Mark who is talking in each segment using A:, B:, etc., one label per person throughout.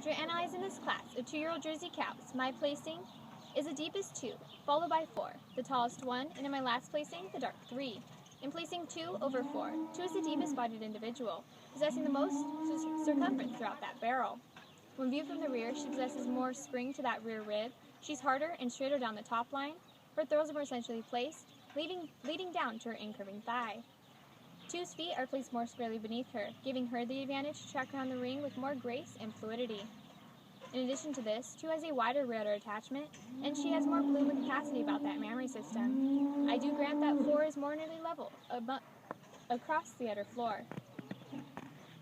A: After analyzing this class of 2-year-old Jersey cows, my placing is the deepest 2, followed by 4, the tallest 1, and in my last placing, the dark 3. In placing 2 over 4, 2 is the deepest bodied individual, possessing the most circumference throughout that barrel. When viewed from the rear, she possesses more spring to that rear rib. She's harder and straighter down the top line. Her throws are more centrally placed, leading down to her incurving thigh. 2's feet are placed more squarely beneath her, giving her the advantage to track around the ring with more grace and fluidity. In addition to this, 2 has a wider rear udder attachment, and she has more bloom and capacity about that mammary system. I do grant that 4 is more nearly level across the udder floor.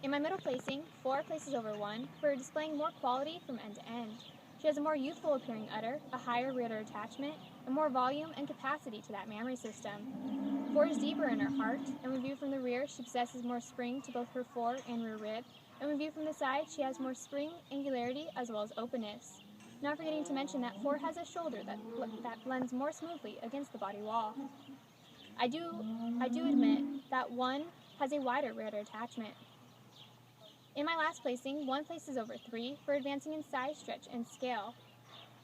A: In my middle placing, 4 places over 1 for displaying more quality from end to end. She has a more youthful appearing udder, a higher rear udder attachment, and more volume and capacity to that mammary system. 4 is deeper in her heart, and when viewed from the rear, she possesses more spring to both her fore and rear rib, and when viewed from the side, she has more spring, angularity, as well as openness. Not forgetting to mention that 4 has a shoulder that blends more smoothly against the body wall. I do admit that 1 has a wider rear udder attachment. In my last placing, 1 places over 3 for advancing in size, stretch, and scale,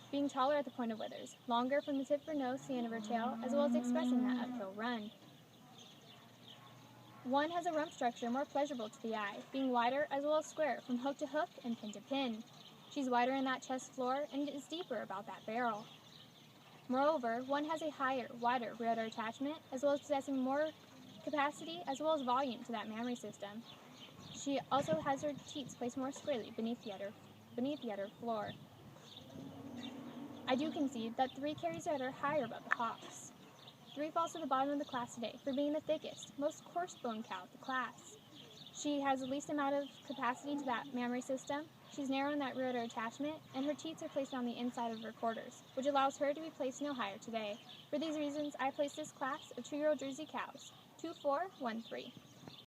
A: being taller at the point of withers, longer from the tip of her nose to the end of her tail, as well as expressing that uphill run. 1 has a rump structure more pleasurable to the eye, being wider as well as square from hook to hook and pin to pin. She's wider in that chest floor and is deeper about that barrel. Moreover, 1 has a higher, wider rear udder attachment, as well as possessing more capacity as well as volume to that mammary system. She also has her teats placed more squarely beneath the udder floor. I do concede that 3 carries her udder higher above the hocks. 3 falls to the bottom of the class today for being the thickest, most coarse-boned cow of the class. She has the least amount of capacity to that mammary system. She's narrow in that rear udder attachment, and her teats are placed on the inside of her quarters, which allows her to be placed no higher today. For these reasons, I place this class of 2-year-old Jersey cows, 2-4-1-3.